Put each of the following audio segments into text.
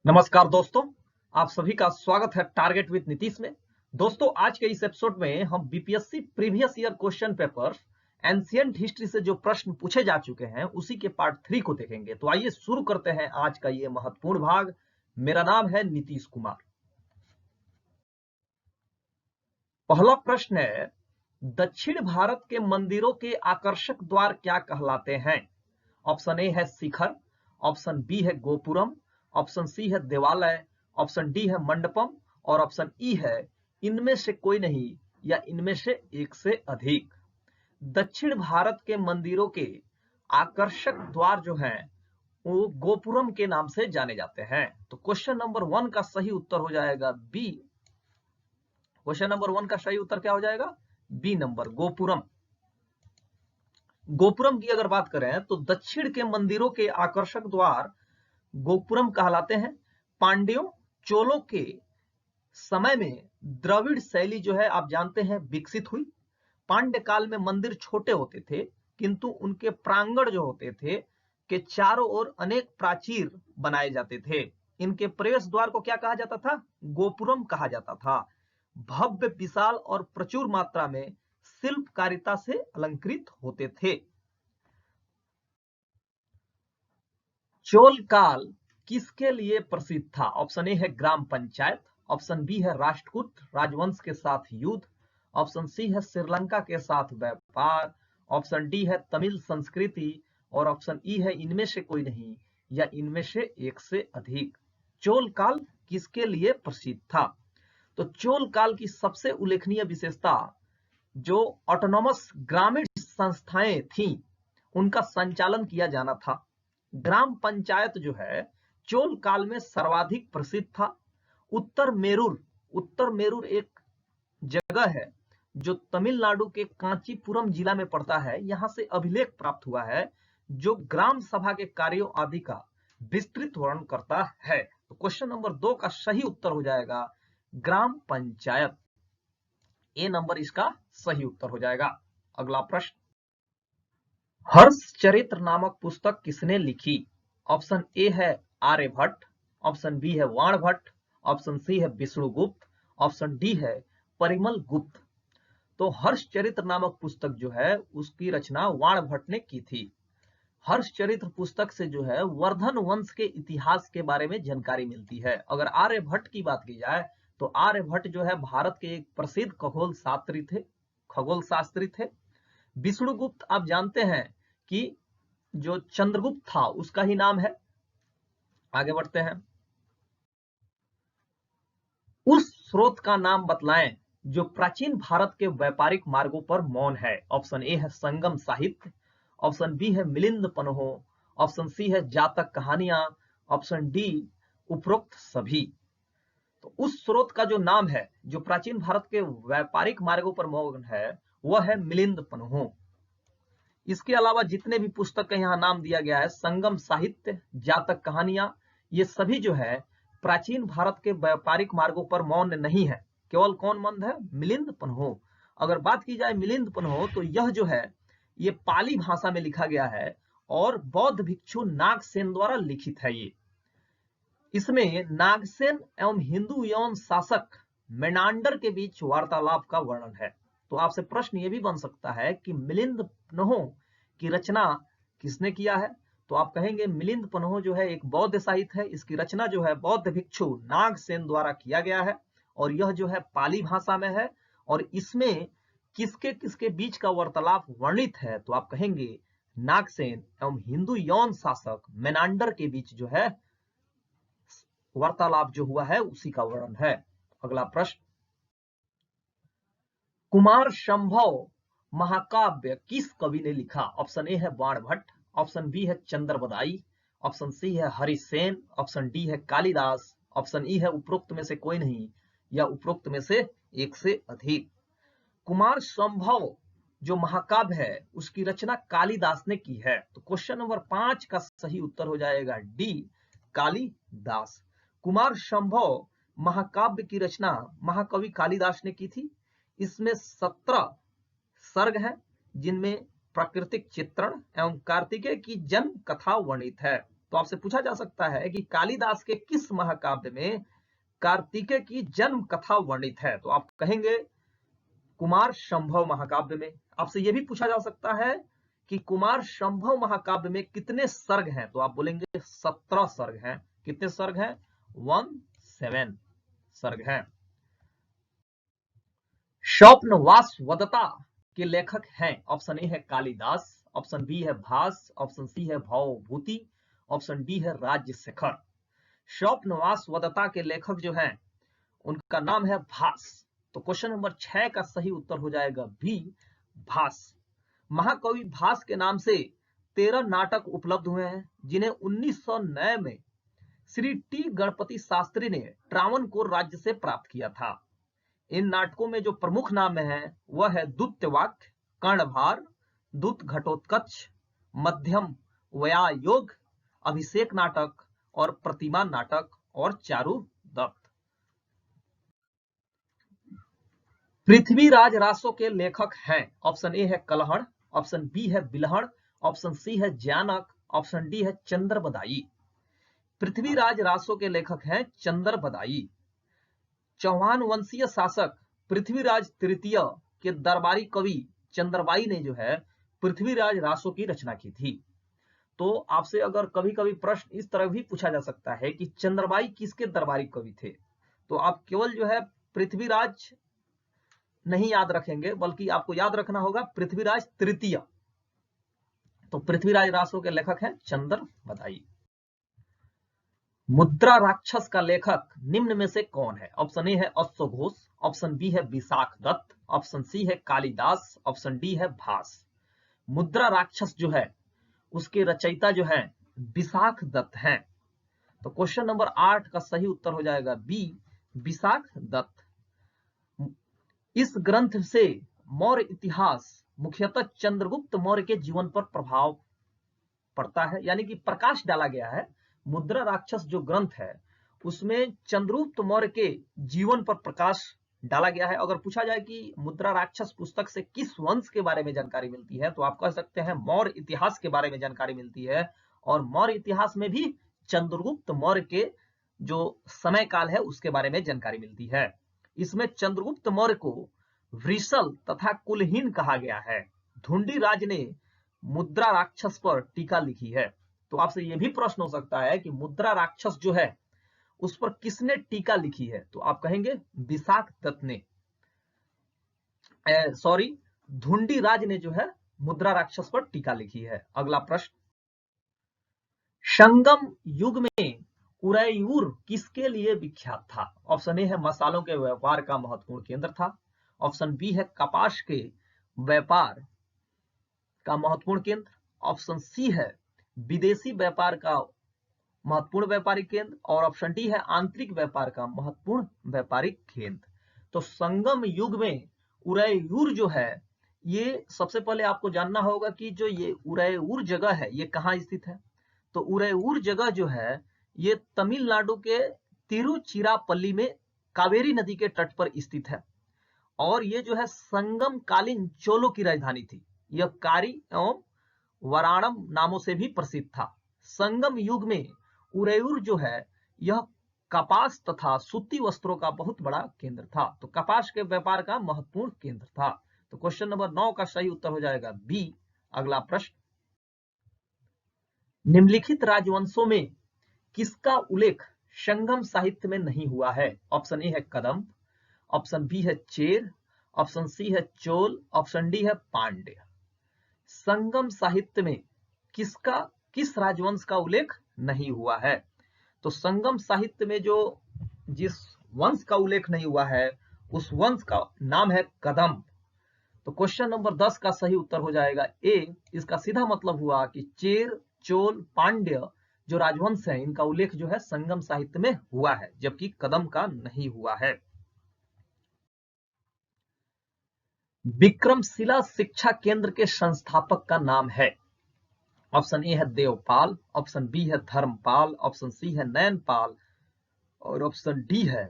नमस्कार दोस्तों, आप सभी का स्वागत है टारगेट विद नीतीश में। दोस्तों, आज के इस एपिसोड में हम BPSC previous year question paper ancient history से जो प्रश्न पूछे जा चुके हैं उसी के पार्ट 3 को देखेंगे। तो आइए शुरू करते हैं आज का ये महत्वपूर्ण भाग। मेरा नाम है नीतीश कुमार। पहला प्रश्न है, दक्षिण भारत के मंदिरों के आकर्षक द्वार क्या कहलाते हैं? ऑप्शन ए है शिखर, ऑप्शन बी है गोपुरम, ऑप्शन सी है देवालय, ऑप्शन डी है मंडपम और ऑप्शन ई है इनमें से कोई नहीं या इनमें से एक से अधिक। दक्षिण भारत के मंदिरों के आकर्षक द्वार जो हैं वो गोपुरम के नाम से जाने जाते हैं। तो क्वेश्चन नंबर 1 का सही उत्तर हो जाएगा बी। क्वेश्चन नंबर 1 का सही उत्तर क्या हो जाएगा? B number, gopuram. गोपुरम की अगर बात करें तो दक्षिण के मंदिरों के आकर्षक द्वार गोपुरम कहलाते हैं। पांड्यों, चोलों के समय में द्रविड़ शैली जो है आप जानते हैं विकसित हुई। पांड्य काल में मंदिर छोटे होते थे किंतु उनके प्रांगण जो होते थे के चारों ओर अनेक प्राचीर बनाए जाते थे। इनके प्रवेश द्वार को क्या कहा जाता था? गोपुरम कहा जाता था। भव्य, विशाल और प्रचुर मात्रा में शिल्पकारिता से अलंकृत होते थे। चोल काल किसके लिए प्रसिद्ध था? ऑप्शन ए है ग्राम पंचायत, ऑप्शन बी है राष्ट्रकूट राजवंश के साथ युद्ध, ऑप्शन सी है श्रीलंका के साथ व्यापार, ऑप्शन डी है तमिल संस्कृति और ऑप्शन ई है इनमें से कोई नहीं या इनमें से एक से अधिक। चोल काल किसके लिए प्रसिद्ध था? तो चोल काल की सबसे उल्लेखनीय विशेषता जो ऑटोनॉमस ग्रामीण संस्थाएं थीं उनका संचालन किया जाना था। ग्राम पंचायत जो है चोल काल में सर्वाधिक प्रसिद्ध था। उत्तर मेरूर एक जगह है जो तमिलनाडु के कांचीपुरम जिला में पड़ता है। यहां से अभिलेख प्राप्त हुआ है जो ग्राम सभा के कार्यों आदि का विस्तृत वर्णन करता है। तो क्वेश्चन नंबर 2 का सही उत्तर हो जाएगा ग्राम पंचायत। ए नंबर इसका सही उत्तर हो जाएगा। अगला प्रश्न, हर्षचरित्र नामक पुस्तक किसने लिखी? ऑप्शन ए है आर्यभट्ट, ऑप्शन बी है वाणभट्ट, ऑप्शन सी है विष्णुगुप्त, ऑप्शन डी है परिमल गुप्त। तो हर्षचरित्र नामक पुस्तक जो है उसकी रचना वाणभट्ट ने की थी। हर्षचरित्र पुस्तक से जो है वर्धन वंश के इतिहास के बारे में जानकारी मिलती है। अगर आर्यभट्ट की बात की जाए तो आर्यभट्ट जो है भारत के एक प्रसिद्ध खगोल शास्त्री थे। विष्णुगुप्त आप जानते हैं कि जो चंद्रगुप्त था उसका ही नाम है। आगे बढ़ते हैं, उस स्रोत का नाम बतलाएं जो प्राचीन भारत के व्यापारिक मार्गों पर मौन है। ऑप्शन ए है संगम साहित्य, ऑप्शन बी है मिलिंद पन्हो, ऑप्शन सी है जातक कहानियां, ऑप्शन डी उपरोक्त सभी। तो उस स्रोत का जो नाम है जो प्राचीन भारत के व्यापारिक मार्गों पर मौन है वह है मिलिंद पन्हो। इसके अलावा जितने भी पुस्तक का यहाँ नाम दिया गया है, संगम साहित्य, जातक कहानियां, ये सभी जो है प्राचीन भारत के व्यापारिक मार्गों पर मौन नहीं है। केवल कौन मंद है? मिलिंद पन्हो। अगर बात की जाए मिलिंद पन्हो तो यह जो है ये पाली भाषा में लिखा गया है और बौद्ध भिक्षु नागसेन द्वारा लिखित है। ये इसमें नागसेन एवं हिंदू यौन शासक मेनांडर के बीच वार्तालाप का वर्णन है। तो आपसे प्रश्न ये भी बन सकता है कि मिलिंद पन्हो की रचना किसने किया है? तो आप कहेंगे मिलिंद पन्हो जो है एक बौद्ध साहित्य है। इसकी रचना जो है बौद्ध भिक्षु नागसेन द्वारा किया गया है और यह जो है पाली भाषा में है और इसमें किसके किसके बीच का वार्तालाप वर्णित है? तो आप कहेंगे नागसेन एवं हिंदू यौन शासक मेनांडर के बीच जो है वार्तालाप जो हुआ है उसी का वर्णन है। अगला प्रश्न, कुमार संभव महाकाव्य किस कवि ने लिखा? ऑप्शन ए है बाणभट्ट, ऑप्शन बी है चंद्रबदाई, ऑप्शन सी है हरिसेन, ऑप्शन डी है कालिदास, ऑप्शन ई है उपरोक्त में से कोई नहीं या उपरोक्त में से एक से अधिक। कुमार संभव जो महाकाव्य है उसकी रचना कालिदास ने की है। तो क्वेश्चन नंबर 5 का सही उत्तर हो जाएगा डी, कालिदास। कुमार संभव महाकाव्य की रचना महाकवि कालिदास ने की थी। इसमें 17 सर्ग हैं जिनमें प्राकृतिक चित्रण एवं कार्तिकेय की जन्म कथा वर्णित है। तो आपसे पूछा जा सकता है कि कालिदास के किस महाकाव्य में कार्तिकेय की जन्म कथा वर्णित है? तो आप कहेंगे कुमार संभव महाकाव्य में। आपसे यह भी पूछा जा सकता है कि कुमार संभव महाकाव्य में कितने सर्ग हैं? तो आप बोलेंगे 17 सर्ग हैं। कितने सर्ग हैं? 17 सर्ग हैं। स्वप्नवासवदत्ता के लेखक हैं? ऑप्शन ए है कालिदास, ऑप्शन बी है भास, ऑप्शन सी है भवभूति, ऑप्शन डी है राजशेखर। स्वप्नवासवदत्ता के लेखक जो हैं उनका नाम है भास। तो क्वेश्चन नंबर 6 का सही उत्तर हो जाएगा बी, भास। महाकवि भास के नाम से 13 नाटक उपलब्ध हुए हैं, जिन्हें 1909 में श्री टी गणपति शास्त्री ने ट्रावणकोर राज्य से प्राप्त किया था। इन नाटकों में जो प्रमुख नाम है वह है दूत्यवाक्य, कर्णभार, दूत घटोत्कच, मध्यम वयायोग, अभिषेक नाटक और प्रतिमा नाटक और चारुदत्त। पृथ्वीराज रासो के लेखक हैं? ऑप्शन ए है कलहण, ऑप्शन बी है बिलहण, ऑप्शन सी है ज्ञानक, ऑप्शन डी है चंद्रबदाई। पृथ्वीराज रासो के लेखक हैं चंद्रबदाई। चौहान वंशीय शासक पृथ्वीराज तृतीय के दरबारी कवि चंद्रबाई ने जो है पृथ्वीराज रासो की रचना की थी। तो आपसे अगर कभी कभी प्रश्न इस तरह भी पूछा जा सकता है कि चंद्रबाई किसके दरबारी कवि थे, तो आप केवल जो है पृथ्वीराज नहीं याद रखेंगे, बल्कि आपको याद रखना होगा पृथ्वीराज तृतीय। तो पृथ्वीराज रासो के लेखक हैं चंद्रबदाई। मुद्रा राक्षस का लेखक निम्न में से कौन है? ऑप्शन ए है अश्वघोष, ऑप्शन बी है विशाख दत्त, ऑप्शन सी है कालिदास, ऑप्शन डी है भास। मुद्रा राक्षस जो है उसके रचयिता जो है विशाख दत्त हैं। तो क्वेश्चन नंबर 8 का सही उत्तर हो जाएगा बी, विशाख दत्त। इस ग्रंथ से मौर्य इतिहास मुख्यतः चंद्रगुप्त मौर्य के जीवन पर प्रभाव पड़ता है, यानी कि प्रकाश डाला गया है। मुद्रा राक्षस जो ग्रंथ है उसमें चंद्रगुप्त मौर्य के जीवन पर प्रकाश डाला गया है। अगर पूछा जाए कि मुद्रा राक्षस पुस्तक से किस वंश के बारे में जानकारी मिलती है, तो आप कह सकते हैं मौर्य इतिहास के बारे में जानकारी मिलती है। और मौर्य इतिहास में भी चंद्रगुप्त मौर्य के जो समय काल है उसके बारे में जानकारी मिलती है। इसमें चंद्रगुप्त मौर्य को वृषल तथा कुलहीन कहा गया है। धुंडी राज ने मुद्रा राक्षस पर टीका लिखी है। तो आपसे यह भी प्रश्न हो सकता है कि मुद्रा राक्षस जो है उस पर किसने टीका लिखी है, तो आप कहेंगे विशाख दत्त ने, सॉरी धुंडी राज ने जो है मुद्रा राक्षस पर टीका लिखी है। अगला प्रश्न, संगम युग में उरैयूर किसके लिए विख्यात था? ऑप्शन ए है मसालों के व्यापार का महत्वपूर्ण केंद्र था, ऑप्शन बी है कपास के व्यापार का महत्वपूर्ण केंद्र, ऑप्शन सी है विदेशी व्यापार का महत्वपूर्ण व्यापारिक केंद्र, और ऑप्शन डी है आंतरिक व्यापार का महत्वपूर्ण व्यापारिक केंद्र। तो संगम युग में उरैयूर जो है, ये सबसे पहले आपको जानना होगा कि जो ये उरैयूर जगह है ये कहाँ स्थित है। तो उरैयूर जगह जो है ये तमिलनाडु के तिरुचिरापल्ली में कावेरी नदी के तट पर स्थित है, और ये जो है संगम कालीन चोलों की राजधानी थी। यह कारी एवं वराणम नामों से भी प्रसिद्ध था। संगम युग में उरैयूर जो है यह कपास तथा सूती वस्त्रों का बहुत बड़ा केंद्र था। तो कपास के व्यापार का महत्वपूर्ण केंद्र था। तो क्वेश्चन नंबर 9 का सही उत्तर हो जाएगा बी। अगला प्रश्न, निम्नलिखित राजवंशों में किसका उल्लेख संगम साहित्य में नहीं हुआ है? ऑप्शन ए है कदम्ब, ऑप्शन बी है चेर, ऑप्शन सी है चोल, ऑप्शन डी है पांड्य। संगम साहित्य में किस राजवंश का उल्लेख नहीं हुआ है? तो संगम साहित्य में जो जिस वंश का उल्लेख नहीं हुआ है उस वंश का नाम है कदम्ब। तो क्वेश्चन नंबर 10 का सही उत्तर हो जाएगा ए। इसका सीधा मतलब हुआ कि चेर, चोल, पांड्य जो राजवंश है इनका उल्लेख जो है संगम साहित्य में हुआ है, जबकि कदम्ब का नहीं हुआ है। विक्रमशिला शिक्षा केंद्र के संस्थापक का नाम है? ऑप्शन ए है देवपाल, ऑप्शन बी है धर्मपाल, ऑप्शन सी है नयनपाल और ऑप्शन डी है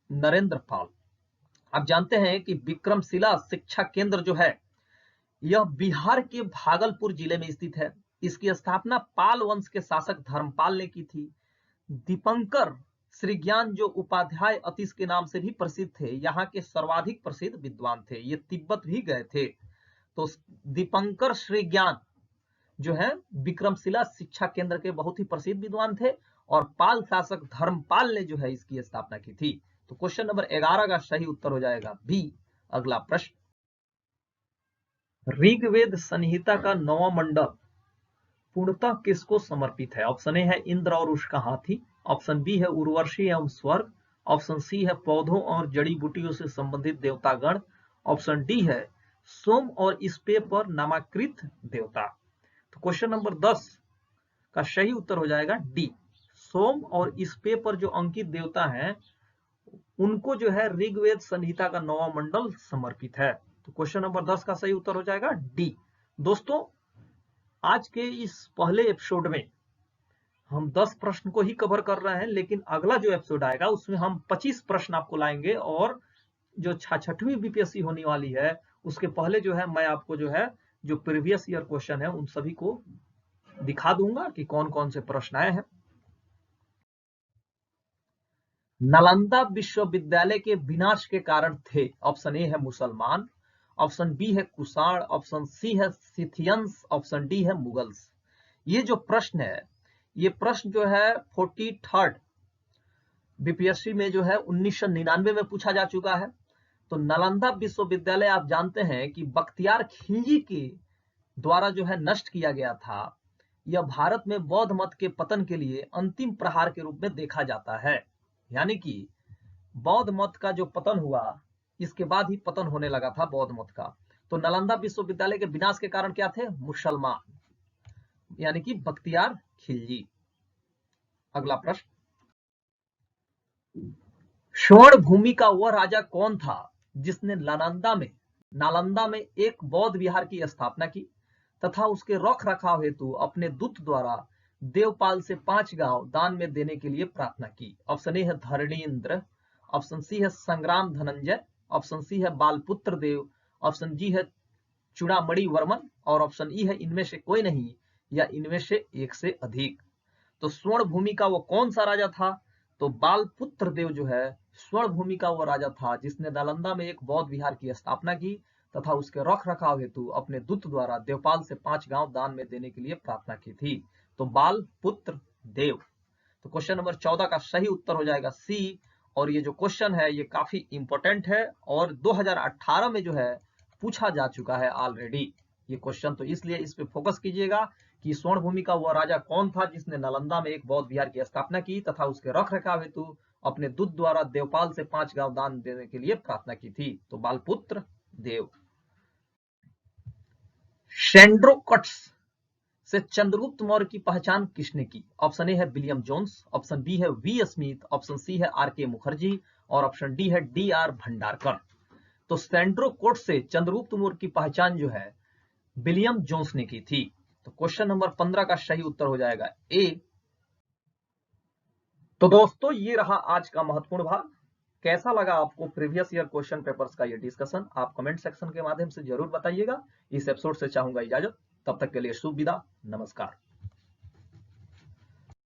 नरेंद्रपाल। आप जानते हैं कि विक्रमशिला शिक्षा केंद्र जो है यह बिहार के भागलपुर जिले में स्थित है। इसकी स्थापना पाल वंश के शासक धर्मपाल ने की थी। दीपंकर श्रीज्ञान जो उपाध्याय अतिश के नाम से भी प्रसिद्ध थे, यहाँ के सर्वाधिक प्रसिद्ध विद्वान थे, ये तिब्बत भी गए थे। तो दीपंकर श्रीज्ञान जो है विक्रमशिला शिक्षा केंद्र के बहुत ही प्रसिद्ध विद्वान थे और पाल शासक धर्मपाल ने जो है इसकी स्थापना की थी। तो क्वेश्चन नंबर 11 का सही उत्तर हो जाएगा बी। अगला प्रश्न, ऋग्वेद संहिता का 9वां मंडल पूर्णतः किसको समर्पित है? ऑप्शन ए है इंद्र और उसका हाथी, ऑप्शन बी है उर्वशी एवं स्वर्ग, ऑप्शन सी है पौधों और जड़ी बूटियों से संबंधित देवतागण, ऑप्शन डी है सोम और स्पे पर नामाकृत देवता। तो क्वेश्चन नंबर 10 का सही उत्तर हो जाएगा डी। सोम और स्पे पर जो अंकित देवता हैं उनको जो है ऋग्वेद संहिता का 9वां मंडल समर्पित है। तो क्वेश्चन नंबर 10 का सही उत्तर हो जाएगा डी। दोस्तों, आज के इस पहले एपिसोड में हम 10 प्रश्न को ही कवर कर रहे हैं, लेकिन अगला जो एपिसोड आएगा उसमें हम 25 प्रश्न आपको लाएंगे और जो 6वीं बीपीएससी होने वाली है उसके पहले जो है मैं आपको जो है जो प्रीवियस ईयर क्वेश्चन है उन सभी को दिखा दूंगा कि कौन कौन से प्रश्न आए हैं। नालंदा विश्वविद्यालय के विनाश के कारण थे। ऑप्शन ए है मुसलमान, ऑप्शन बी है कुषाण, ऑप्शन सी है सिथियंस, ऑप्शन डी है मुगल्स। ये जो प्रश्न है, ये प्रश्न जो है 43rd बीपीएससी में जो है 1999 में पूछा जा चुका है। तो नालंदा विश्वविद्यालय आप जानते हैं कि बख्तियार खिलजी के द्वारा जो है नष्ट किया गया था। यह भारत में बौद्ध मत के पतन के लिए अंतिम प्रहार के रूप में देखा जाता है, यानी कि बौद्ध मत का जो पतन हुआ इसके बाद ही पतन होने लगा था बौद्ध मत का। तो नालंदा विश्वविद्यालय के विनाश के कारण क्या थे? मुसलमान, यानी कि बख्तियार खिलजी। अगला प्रश्न, स्वर्ण भूमि का वह राजा कौन था जिसने नालंदा में एक बौद्ध विहार की स्थापना की तथा उसके रख रखाव हेतु अपने दूत द्वारा देवपाल से 5 गांव दान में देने के लिए प्रार्थना की? ऑप्शन ए है धरणीन्द्र, ऑप्शन सी है संग्राम धनंजय, ऑप्शन सी है बालपुत्र देव, ऑप्शन जी है चूड़ामणि वर्मन और ऑप्शन ई है इनमें से कोई नहीं या इनमें से एक से अधिक। तो स्वर्ण भूमि का वो कौन सा राजा था? तो बालपुत्र देव जो है स्वर्ण भूमि का वो राजा था जिसने नालंदा में एक बौद्ध विहार की स्थापना की तथा उसके रख रखाव हेतु अपने दूत द्वारा देवपाल से 5 गांव दान में देने के लिए प्रार्थना की थी। तो बालपुत्र देव। तो क्वेश्चन नंबर 14 का सही उत्तर हो जाएगा सी। और ये जो क्वेश्चन है ये काफी इंपॉर्टेंट है और 2018 में जो है पूछा जा चुका है ऑलरेडी ये क्वेश्चन। तो इसलिए इस पे फोकस कीजिएगा कि स्वर्ण भूमि का वह राजा कौन था जिसने नालंदा में एक बौद्ध विहार की स्थापना की तथा उसके रख रखाव हेतु अपने दूत द्वारा देवपाल से 5 गांव दान देने के लिए प्रार्थना की थी। तो बालपुत्र देव। सैंड्रोकट्स से चंद्रगुप्त मौर्य की पहचान किसने की? ऑप्शन ए है विलियम जोन्स, ऑप्शन बी है वी स्मिथ, ऑप्शन सी है आर.के. मुखर्जी और ऑप्शन डी है डी.आर. भंडारकर। तो सैंड्रोकोट से चंद्रगुप्त मौर्य की पहचान जो है विलियम जोन्स ने की थी। तो क्वेश्चन नंबर 15 का सही उत्तर हो जाएगा ए। तो दोस्तों, ये रहा आज का महत्वपूर्ण भाग। कैसा लगा आपको प्रीवियस ईयर क्वेश्चन पेपर्स का ये डिस्कशन? आप कमेंट सेक्शन के माध्यम से जरूर बताइएगा। इस एपिसोड से चाहूंगा इजाजत, तब तक के लिए शुभ विदा, नमस्कार।